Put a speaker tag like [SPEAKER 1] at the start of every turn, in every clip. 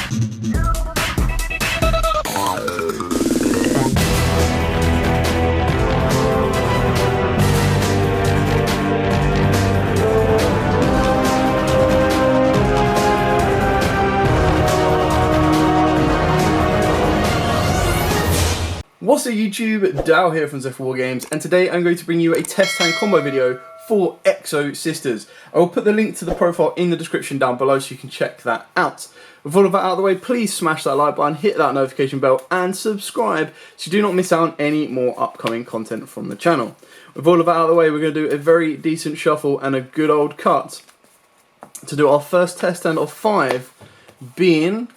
[SPEAKER 1] What's up YouTube, Dow here from Zephyr War Games, and today I'm going to bring you a test tank combo video for Exosisters. I will put the link to the profile in the description down below so you can check that out. With all of that out of the way, please smash that like button, hit that notification bell and subscribe so you do not miss out on any more upcoming content from the channel. With all of that out of the way, we're going to do a very decent shuffle and a good old cut to do our first test hand of 5, being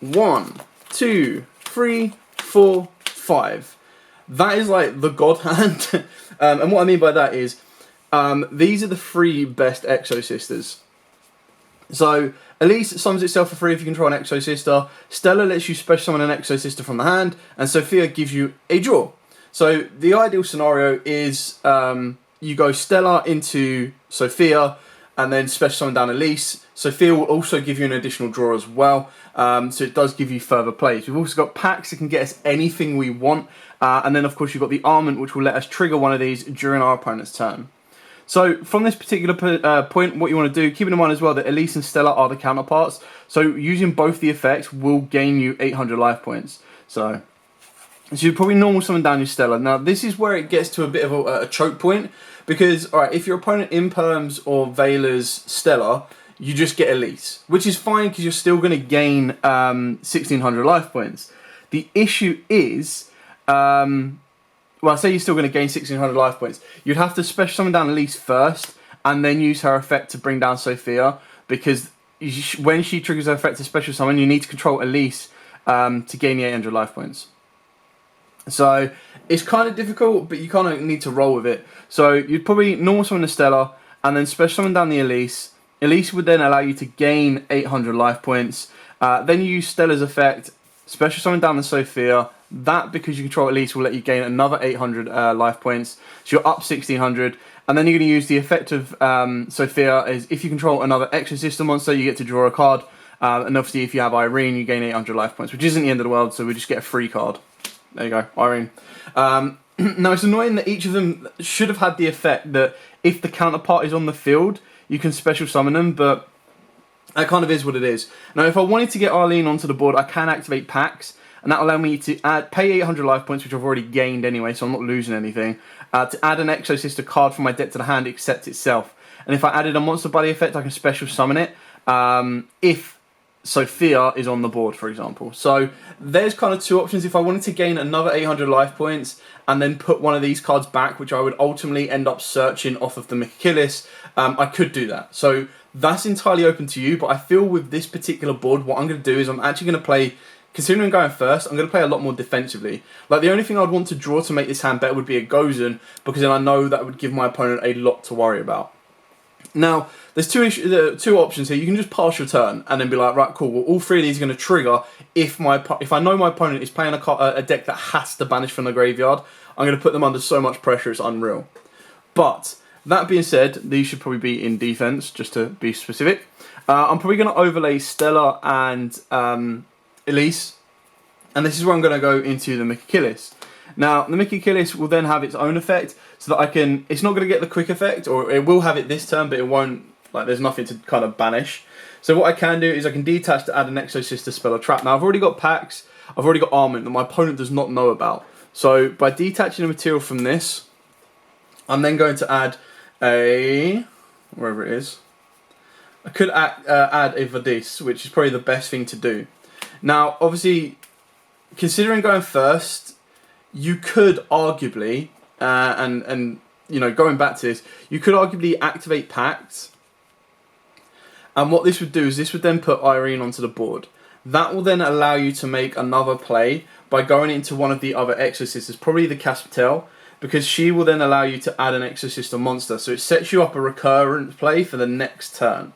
[SPEAKER 1] 1, 2, 3, 4, 5. That is like the god hand. And what I mean by that is these are the 3 best Exosisters. So Elise summons itself for free if you control an Exosister, Stella lets you special summon an Exosister from the hand, and Sophia gives you a draw. So the ideal scenario is you go Stella into Sophia and then special summon down Elise. Sophia will also give you an additional draw as well, so it does give you further plays. We've also got packs that can get us anything we want, and then of course you've got the armament which will let us trigger one of these during our opponent's turn. So from this particular point, what you want to do, keeping in mind as well that Elise and Stella are the counterparts, so using both the effects will gain you 800 life points. So you probably normal summon down your Stella. Now this is where it gets to a bit of a choke point, because alright, if your opponent imperms or Veiler's Stella, you just get Elise, which is fine because you're still going to gain 1600 life points. The issue is, well, I say you're still going to gain 1600 life points. You'd have to special summon down Elise first and then use her effect to bring down Sophia, because when she triggers her effect to special summon, you need to control Elise to gain the 800 life points. So it's kind of difficult, but you kind of need to roll with it. So you'd probably normal summon the Stella and then special summon down the Elise. Elise would then allow you to gain 800 life points. Then you use Stella's effect, special summon down the Sophia. That, because you control Elise, will let you gain another 800 life points. So you're up 1600. And then you're going to use the effect of Sophia is if you control another Exosistem monster, you get to draw a card. And obviously if you have Irene, you gain 800 life points, which isn't the end of the world, so we just get a free card. There you go, Irene. Now it's annoying that each of them should have had the effect that if the counterpart is on the field, you can special summon them, but that kind of is what it is. Now if I wanted to get Arlene onto the board, I can activate packs, and that will allow me to pay 800 life points, which I've already gained anyway, so I'm not losing anything, to add an Exosister card from my deck to the hand except itself. And if I added a monster body effect, I can special summon it if Sophia is on the board, for example. So there's kind of 2 options. If I wanted to gain another 800 life points and then put one of these cards back, which I would ultimately end up searching off of the Achilles, I could do that. So that's entirely open to you, but I feel with this particular board, what I'm going to do is I'm actually going to play, considering I'm going first, I'm going to play a lot more defensively. Like the only thing I'd want to draw to make this hand better would be a Gozen, because then I know that would give my opponent a lot to worry about. Now, there's 2 options here. You can just pass your turn and then be like, right, cool, well, all 3 of these are going to trigger if I know my opponent is playing a deck that has to banish from the graveyard. I'm going to put them under so much pressure, it's unreal. But that being said, these should probably be in defense, just to be specific. I'm probably going to overlay Stella and Elise, and this is where I'm going to go into the Achilles. Now, the Achilles will then have its own effect, so that I can, it's not going to get the quick effect, or it will have it this turn, but it won't, like there's nothing to kind of banish. So what I can do is I can detach to add an Exosister spell or trap. Now I've already got packs, I've already got armament that my opponent does not know about. So by detaching the material from this, I'm then going to add a, wherever it is, I could add a Vadis, which is probably the best thing to do. Now obviously, considering going first, you could arguably, and you know, going back to this, you could arguably activate packs, and what this would do is this would then put Irene onto the board. That will then allow you to make another play by going into one of the other Exosisters, probably the Caspatel, because she will then allow you to add an Exosister monster, so it sets you up a recurrent play for the next turn.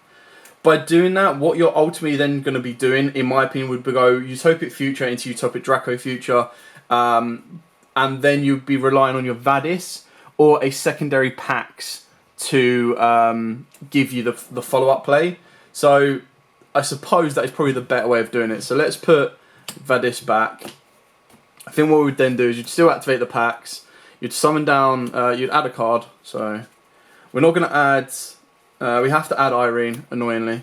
[SPEAKER 1] By doing that, what you're ultimately then going to be doing, in my opinion, would go Utopic Future into Utopic Draco Future, and then you'd be relying on your Vadis or a secondary Pax to give you the follow-up play. So I suppose that is probably the better way of doing it. So let's put Vadis back. I think what we would then do is you'd still activate the packs. You'd summon down, you'd add a card. So we're not going to add, we have to add Irene, annoyingly.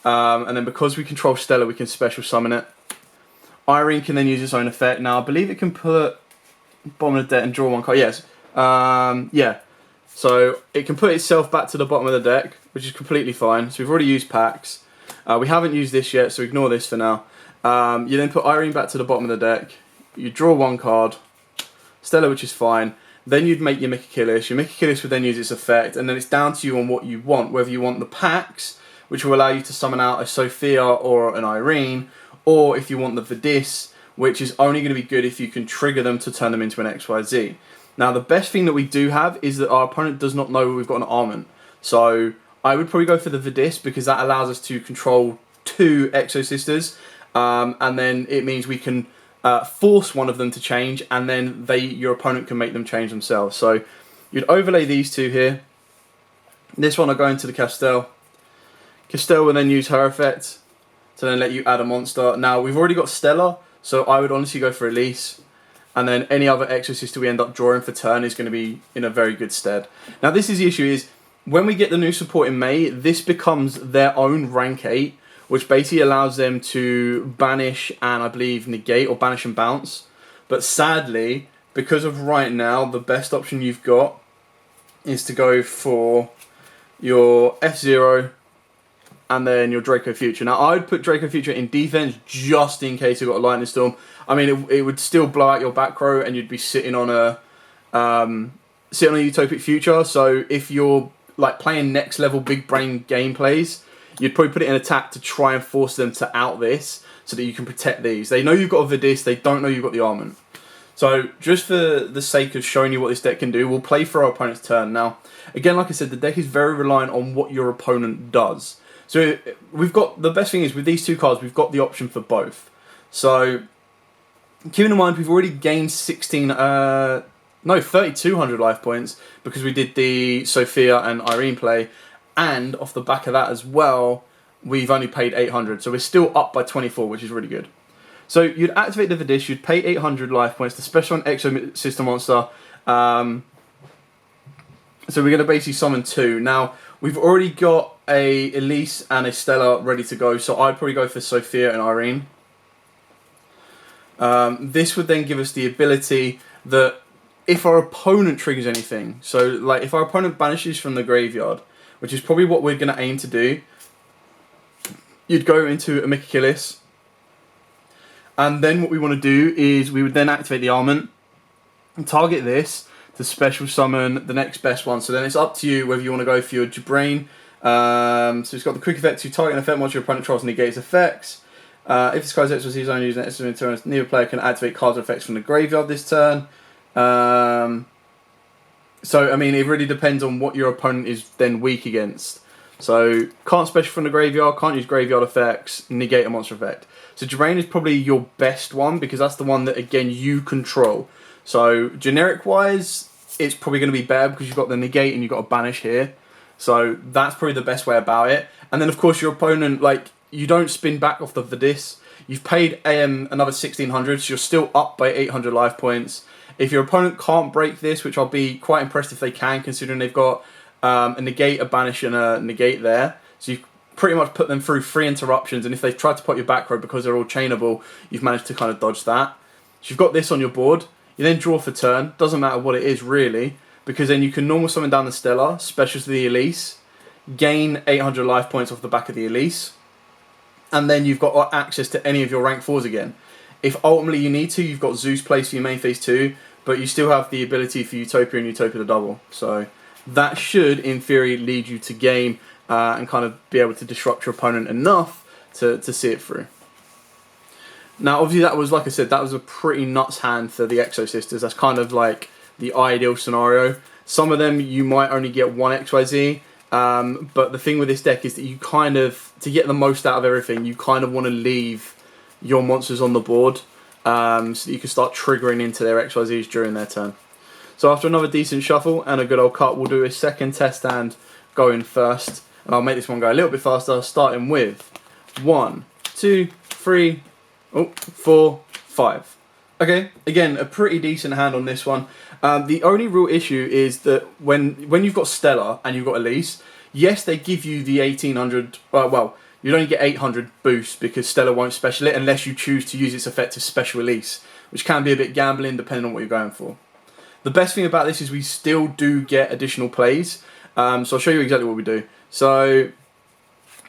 [SPEAKER 1] And then because we control Stella, we can special summon it. Irene can then use its own effect. Now, I believe it can put bottom of the deck and draw one card. Yes. Yeah. So it can put itself back to the bottom of the deck, which is completely fine. So we've already used packs. We haven't used this yet, so ignore this for now. You then put Irene back to the bottom of the deck. You draw one card. Stella, which is fine. Then you'd make your Mikakillis. Your Mikakillis would then use its effect, and then it's down to you on what you want. Whether you want the packs, which will allow you to summon out a Sophia or an Irene, or if you want the Vadis, which is only going to be good if you can trigger them to turn them into an XYZ. Now, the best thing that we do have is that our opponent does not know we've got an Armament. So I would probably go for the Vadis because that allows us to control 2 Exosisters, and then it means we can force one of them to change, and then your opponent can make them change themselves. So you'd overlay these 2 here. This one will go into the Castell. Castell will then use her effect to then let you add a monster. Now, we've already got Stella, so I would honestly go for Elise. And then any other Exosister we end up drawing for turn is going to be in a very good stead. Now, this is the issue is, when we get the new support in May, this becomes their own rank 8, which basically allows them to banish and, I believe, negate, or banish and bounce. But sadly, because of right now, the best option you've got is to go for your F-Zero and then your Draco Future. Now, I would put Draco Future in defense just in case you got a Lightning Storm. I mean, it would still blow out your back row, and you'd be sitting on a Utopic Future. So if you're like playing next level big brain gameplays, you'd probably put it in attack to try and force them to out this, so that you can protect these. They know you've got a Vadis, they don't know you've got the Armament. So just for the sake of showing you what this deck can do, we'll play for our opponent's turn. Now, again, like I said, the deck is very reliant on what your opponent does. So we've got, the best thing is with these 2 cards, we've got the option for both. So keeping in mind, we've already gained 3,200 life points because we did the Sophia and Irene play. And off the back of that as well, we've only paid 800. So we're still up by 24, which is really good. So you'd activate the Vadis, you'd pay 800 life points to special an Exosistem monster. So we're going to basically summon 2. Now, we've already got a Elise and a Stella ready to go, so I'd probably go for Sophia and Irene. This would then give us the ability that if our opponent triggers anything, so like if our opponent banishes from the graveyard, which is probably what we're going to aim to do, you'd go into a Mikakillis, and then what we want to do is we would then activate the Armament and target this to special summon the next best one. So then it's up to you whether you want to go for your Jabrain. So it's got the quick effect to target an effect once your opponent tries to negate its effects. If this card's Exorcist only using Exorcist turn, neither player can activate cards or effects from the graveyard this turn. So I mean, it really depends on what your opponent is then weak against. So can't special from the graveyard, can't use graveyard effects, negate a monster effect. So Jabrain is probably your best one because that's the one that again you control. So generic wise, it's probably going to be better because you've got the negate and you've got a banish here. So that's probably the best way about it. And then of course your opponent, like, you don't spin back off the Vadis. You've paid another 1,600, so you're still up by 800 life points. If your opponent can't break this, which I'll be quite impressed if they can, considering they've got a negate, a banish, and a negate there. So you've pretty much put them through 3 interruptions, and if they've tried to put your back row because they're all chainable, you've managed to kind of dodge that. So you've got this on your board. You then draw for turn. Doesn't matter what it is, really, because then you can normal summon down the Stella, special to the Elise, gain 800 life points off the back of the Elise, and then you've got access to any of your rank 4s again. If ultimately you need to, you've got Zeus placed for your main phase 2, but you still have the ability for Utopia and Utopia to double. So that should, in theory, lead you to game and kind of be able to disrupt your opponent enough to see it through. Now, obviously, that was, like I said, that was a pretty nuts hand for the Exosisters. That's kind of like the ideal scenario. Some of them, you might only get 1 XYZ, but the thing with this deck is that you kind of, to get the most out of everything, you kind of want to leave your monsters on the board so that you can start triggering into their XYZs during their turn. So after another decent shuffle and a good old cut, we'll do a second test hand going first. And I'll make this one go a little bit faster, starting with 1, 2, 3, 4, 5. Okay, again, a pretty decent hand on this one. The only real issue is that when you've got Stellar and you've got Elise, yes, they give you the 1800, well, you'd only get 800 boost because Stellar won't special it unless you choose to use its effective special Elise, which can be a bit gambling depending on what you're going for. The best thing about this is we still do get additional plays, so I'll show you exactly what we do. So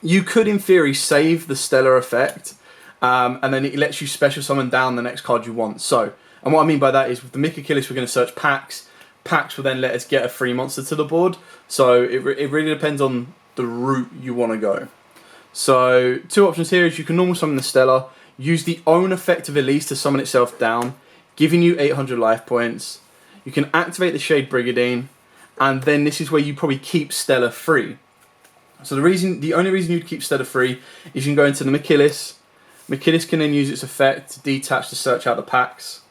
[SPEAKER 1] you could, in theory, save the Stellar effect, and then it lets you special summon down the next card you want. So, and what I mean by that is with the Mick Achilles, we're going to search packs. Packs will then let us get a free monster to the board. So it really depends on the route you want to go. So two options here is you can normal summon the Stellar, use the own effect of Elise to summon itself down, giving you 800 life points. You can activate the Shade Brigadine, and then this is where you probably keep Stellar free. So the only reason you'd keep Stellar free is you can go into the Machillis. Machillis can then use its effect to detach to search out the packs.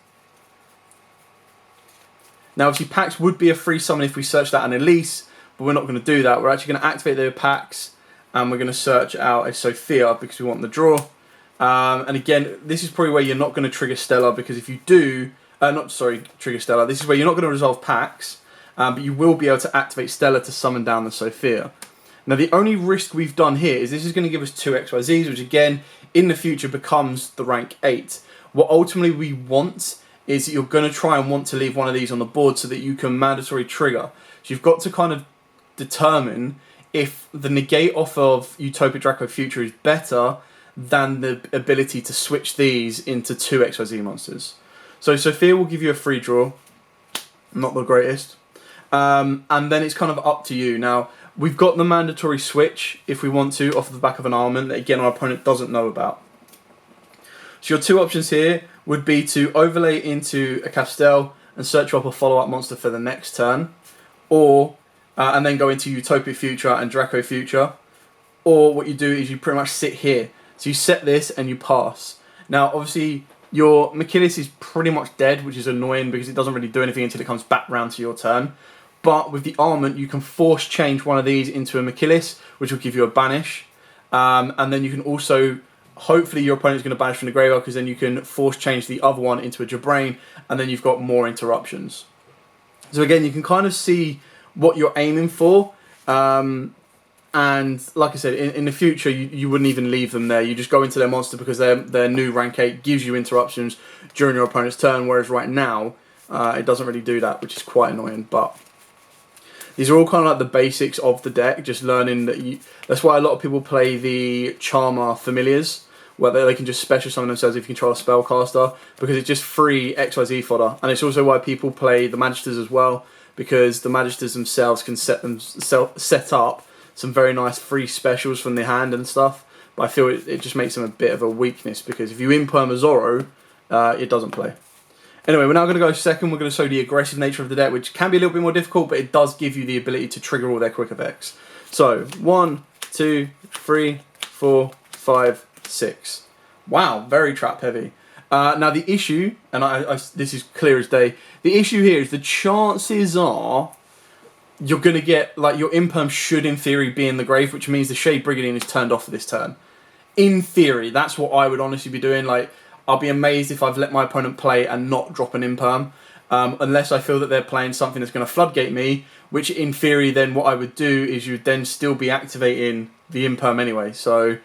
[SPEAKER 1] Now obviously packs would be a free summon if we searched out an Elise, but we're not going to do that. We're actually going to activate the packs, and we're going to search out a Sophia because we want the draw. And again, this is probably where you're not going to trigger Stellar, because if you do, trigger Stellar. This is where you're not going to resolve packs, but you will be able to activate Stellar to summon down the Sophia. Now the only risk we've done here is this is going to give us 2 XYZs, which again, in the future becomes the rank 8. What ultimately we want is that you're going to try and want to leave one of these on the board so that you can mandatory trigger. So you've got to kind of determine if the negate off of Utopia Draco Future is better than the ability to switch these into 2 XYZ monsters. So Sophia will give you a free draw, not the greatest. And then it's kind of up to you. Now, we've got the mandatory switch, if we want to, off the back of an armament that, again, our opponent doesn't know about. So your 2 options here would be to overlay into a Castel and search up a follow-up monster for the next turn, or and then go into Utopia Future and Draco Future, or what you do is you pretty much sit here. So you set this and you pass. Now, obviously, your Machillis is pretty much dead, which is annoying because it doesn't really do anything until it comes back round to your turn. But with the armament, you can force change one of these into a Machillis, which will give you a banish. And then you can also, hopefully your opponent's going to banish from the graveyard, because then you can force change the other one into a Jabrain, and then you've got more interruptions. So again, you can kind of see what you're aiming for. And like I said, in the future, you wouldn't even leave them there. You just go into their monster because their new rank 8 gives you interruptions during your opponent's turn, whereas right now, it doesn't really do that, which is quite annoying. But these are all kind of like the basics of the deck, just learning that that's why a lot of people play the Charmer Familiars, where they can just special summon themselves if you control a spellcaster, because it's just free XYZ fodder. And it's also why people play the Magisters as well, because the Magisters themselves can set up some very nice free specials from the hand and stuff. But I feel it just makes them a bit of a weakness, because if you imperm a Zorro, it doesn't play. Anyway, we're now going to go second. We're going to show the aggressive nature of the deck, which can be a little bit more difficult, but it does give you the ability to trigger all their quick effects. So, 1, 2, 3, 4, 5, 6. Wow, very trap heavy. Now the issue, and this is clear as day, the issue here is the chances are you're going to get, like, your imperm should in theory be in the grave, which means the Shade Brigadine is turned off for this turn. In theory, that's what I would honestly be doing. Like, I'll be amazed if I've let my opponent play and not drop an imperm, unless I feel that they're playing something that's going to floodgate me, which in theory then what I would do is you'd then still be activating the imperm anyway. So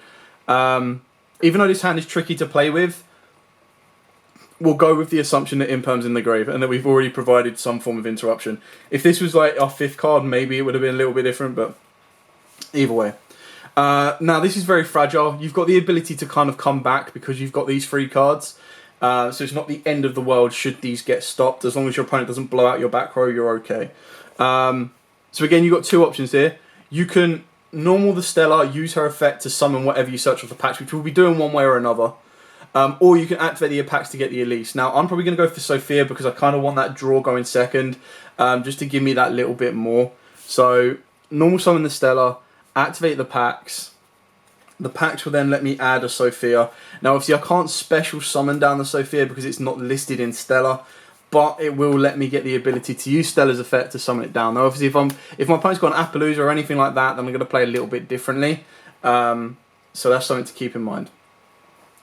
[SPEAKER 1] even though this hand is tricky to play with, we'll go with the assumption that imperm's in the grave and that we've already provided some form of interruption. If this was like our 5th card, maybe it would have been a little bit different, but either way. Now this is very fragile. You've got the ability to kind of come back because you've got these 3 cards. So it's not the end of the world should these get stopped. As long as your opponent doesn't blow out your back row, you're okay. So again, you've got 2 options here. You can normal the Stellar, use her effect to summon whatever you search for packs, which we'll be doing one way or another. Or you can activate the Apax to get the Elise. Now, I'm probably going to go for Sophia because I kind of want that draw going second, just to give me that little bit more. So, normal summon the Stellar, activate the packs. The packs will then let me add a Sophia. Now, obviously, I can't special summon down the Sophia because it's not listed in Stellar, but it will let me get the ability to use Stellar's effect to summon it down. Now, obviously, if my opponent's got an Appaloosa or anything like that, then I'm going to play a little bit differently. So that's something to keep in mind.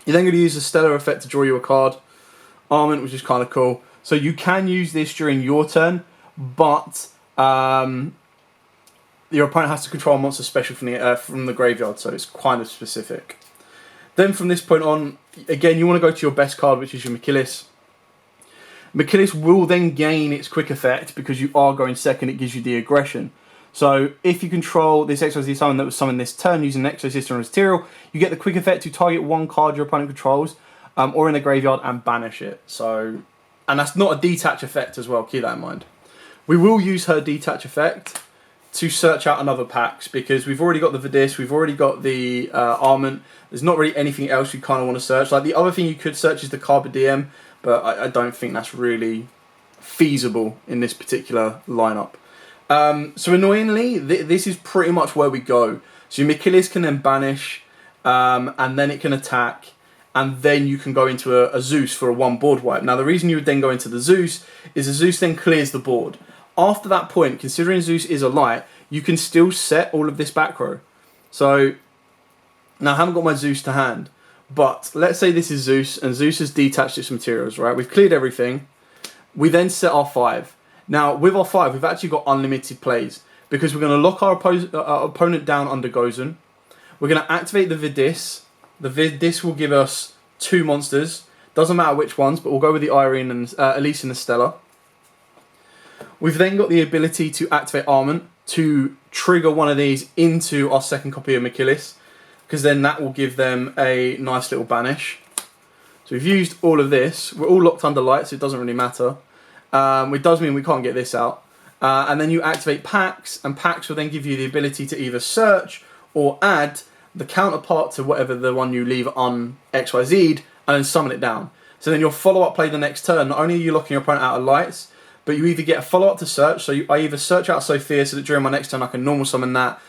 [SPEAKER 1] You're then going to use the Stellar effect to draw you a card. Armament, which is kind of cool. So you can use this during your turn, but your opponent has to control a monster special from the graveyard, so it's kind of specific. Then from this point on, again, you want to go to your best card, which is your Machillis. Machillis will then gain its quick effect because you are going second. It gives you the aggression. So if you control this Exosist summon that was summoned this turn using an Exosister or material, you get the quick effect to target one card your opponent controls or in the graveyard and banish it. So, and that's not a detach effect as well, keep that in mind. We will use her detach effect to search out another packs because we've already got the Vidis, we've already got the Armament. There's not really anything else you kind of want to search. Like the other thing you could search is the Carpe Diem, but I don't think that's really feasible in this particular lineup. So annoyingly, this is pretty much where we go. So your Machillis can then banish, and then it can attack, and then you can go into a Zeus for a 1 board wipe. Now the reason you would then go into the Zeus is the Zeus then clears the board. After that point, considering Zeus is a light, you can still set all of this back row. So now I haven't got my Zeus to hand, but let's say this is Zeus, and Zeus has detached its materials, right? We've cleared everything. We then set our 5. Now, with our 5, we've actually got unlimited plays because we're going to lock our opponent down under Gozen. We're going to activate the Vidis. The Vidis will give us 2 monsters. Doesn't matter which ones, but we'll go with the Irene and Elise and the Stellar. We've then got the ability to activate Armament to trigger one of these into our second copy of Machillis, because then that will give them a nice little banish. So we've used all of this. We're all locked under light, so it doesn't really matter. It does mean we can't get this out. And then you activate packs, and packs will then give you the ability to either search or add the counterpart to whatever the one you leave on XYZ'd, and then summon it down. So then your follow-up play the next turn, not only are you locking your opponent out of lights, but you either get a follow-up to search, so I either search out Sophia so that during my next turn I can normal summon that,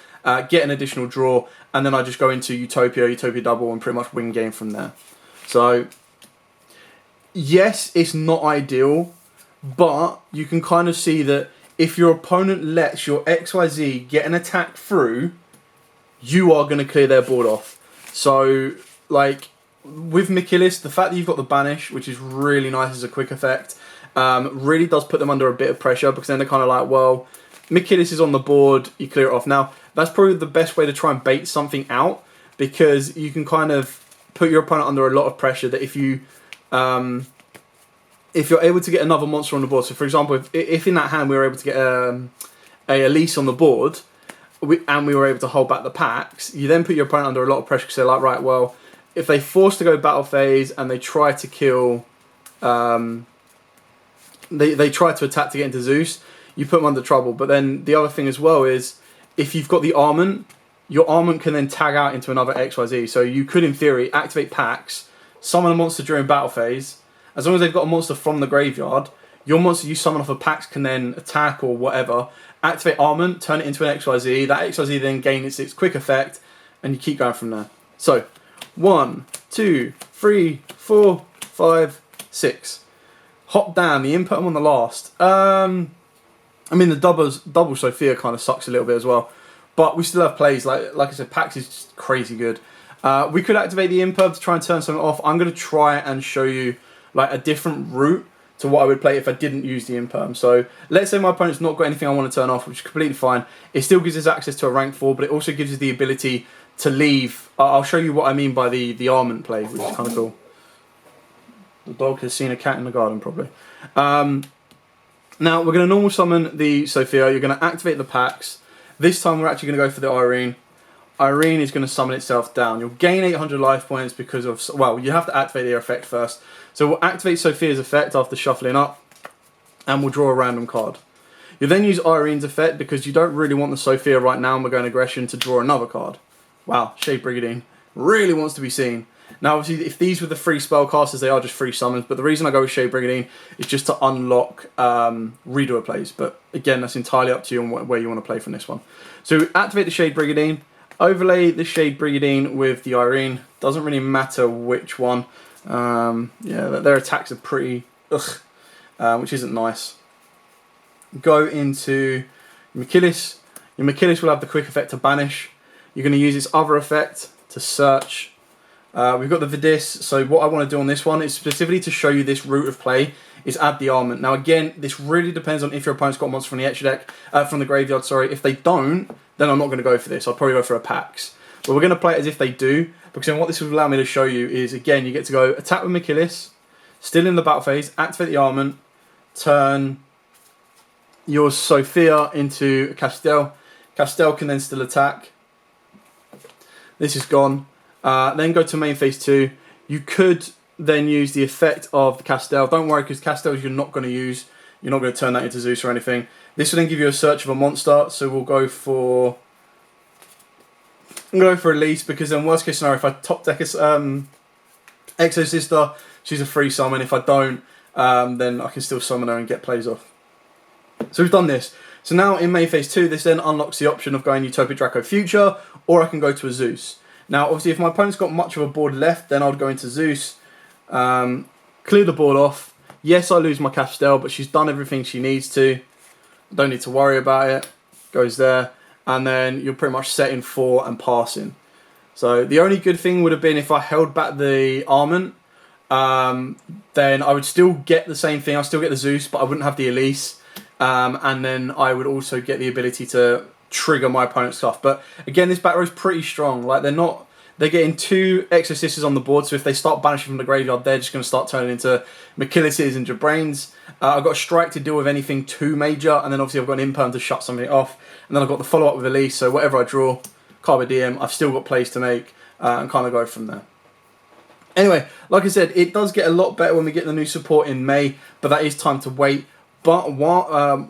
[SPEAKER 1] get an additional draw, and then I just go into Utopia double, and pretty much win game from there. So, yes, it's not ideal, but you can kind of see that if your opponent lets your XYZ get an attack through, you are going to clear their board off. So, like, with Machillis, the fact that you've got the Banish, which is really nice as a quick effect, really does put them under a bit of pressure, because then they're kind of like, well, Machillis is on the board, you clear it off. Now, that's probably the best way to try and bait something out, because you can kind of put your opponent under a lot of pressure that if you're able to get another monster on the board, so for example, if in that hand we were able to get a Elise on the board, and we were able to hold back the packs, you then put your opponent under a lot of pressure, because they're like, right, well, if they force to go battle phase and they try to kill, they try to attack to get into Zeus, you put them under trouble. But then the other thing as well is, if you've got the Armament, your Armament can then tag out into another XYZ. So you could, in theory, activate packs, summon a monster during battle phase. As long as they've got a monster from the graveyard, your monster you summon off of packs can then attack or whatever, activate Armament, turn it into an XYZ. That XYZ then gains its quick effect, and you keep going from there. So, 1, 2, 3, 4, 5, 6. Hot damn, the input I'm on the last. I mean, the double Sophia kind of sucks a little bit as well. But we still have plays. Like I said, Pax is just crazy good. We could activate the imperv to try and turn something off. I'm going to try and show you like a different route to what I would play if I didn't use the imperm. So let's say my opponent's not got anything I want to turn off, which is completely fine. It still gives us access to a rank 4, but it also gives us the ability to leave. I'll show you what I mean by the Armament play, which is kind of cool. The dog has seen a cat in the garden, probably. Now, we're going to normal summon the Sophia. You're going to activate the packs. This time, we're actually going to go for the Irene. Irene is going to summon itself down. You'll gain 800 life points because of... Well, you have to activate their effect first. So we'll activate Sophia's effect after shuffling up, and we'll draw a random card. You'll then use Irene's effect because you don't really want the Sophia right now, and we're going aggression to draw another card. Wow, Shade Brigandine really wants to be seen. Now, obviously, if these were the free spellcasters, they are just free summons. But the reason I go with Shade Brigandine is just to unlock redo plays. But again, that's entirely up to you on where you want to play from this one. So activate the Shade Brigandine, overlay the Shade Brigandine with the Irene. Doesn't really matter which one. Yeah, their attacks are pretty which isn't nice. Go into Machillis. Your Machillis will have the quick effect to banish. You're going to use its other effect to search. We've got the Vidis, so what I want to do on this one is specifically to show you this route of play, is add the armament. Now again, this really depends on if your opponent's got a monster from the extra deck, from the graveyard, sorry. If they don't, then I'm not going to go for this. I'll probably go for a Pax. But we're going to play it as if they do, because then what this will allow me to show you is, again, you get to go attack with Achilles, still in the battle phase, activate the armament, turn your Sophia into Castel. Castel can then still attack. This is gone. Then go to main phase 2. You could then use the effect of the Castel. Don't worry, because Castels you're not going to use. You're not going to turn that into Zeus or anything. This will then give you a search of a monster. So we'll go for... I'm going to go for Elise, because then worst case scenario, if I top deck Exosister, she's a free summon. If I don't, then I can still summon her and get plays off. So we've done this. So now in main phase 2, this then unlocks the option of going Utopia Draco Future, or I can go to a Zeus. Now obviously if my opponent's got much of a board left, then I'd go into Zeus, clear the board off. Yes, I lose my Castel, but she's done everything she needs to. Don't need to worry about it. Goes there. And then you're pretty much setting 4 and passing. So the only good thing would have been if I held back the armament, then I would still get the same thing. I'd still get the Zeus, but I wouldn't have the Elise. And then I would also get the ability to trigger my opponent's stuff. But again, this back row is pretty strong. Like they're getting 2 Exosisters on the board, so if they start banishing from the graveyard, they're just going to start turning into Machillises and Jabrains. I've got a Strike to deal with anything too major, and then obviously I've got an Imperm to shut something off, and then I've got the follow-up with Elise, so whatever I draw, Carpe Diem, I've still got plays to make, and kind of go from there. Anyway, like I said, it does get a lot better when we get the new support in May, but that is time to wait. But while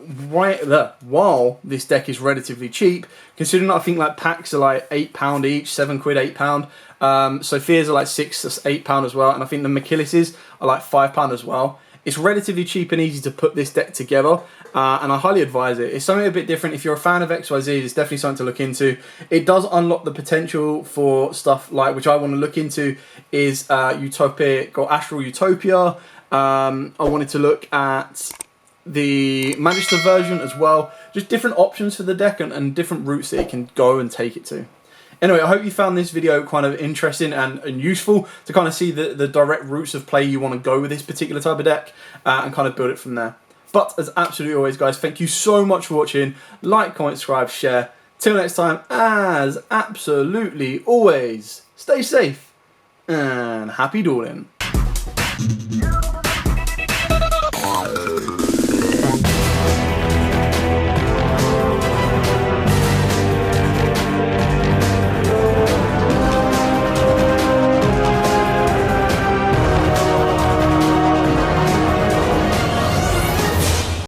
[SPEAKER 1] this deck is relatively cheap, considering that I think like packs are like £8 each, £7, £8. Sophia's are like £6 to £8 as well, and I think the Machillises are like £5 as well. It's relatively cheap and easy to put this deck together, and I highly advise it. It's something a bit different. If you're a fan of XYZ, it's definitely something to look into. It does unlock the potential for stuff like, which I want to look into, is Utopia, got Astral Utopia. I wanted to look at the Magister version as well. Just different options for the deck and different routes that it can go and take it to. Anyway, I hope you found this video kind of interesting and useful to kind of see the direct routes of play you want to go with this particular type of deck, and kind of build it from there. But as absolutely always, guys, thank you so much for watching. Like, comment, subscribe, share. Till next time, as absolutely always, stay safe and happy dueling.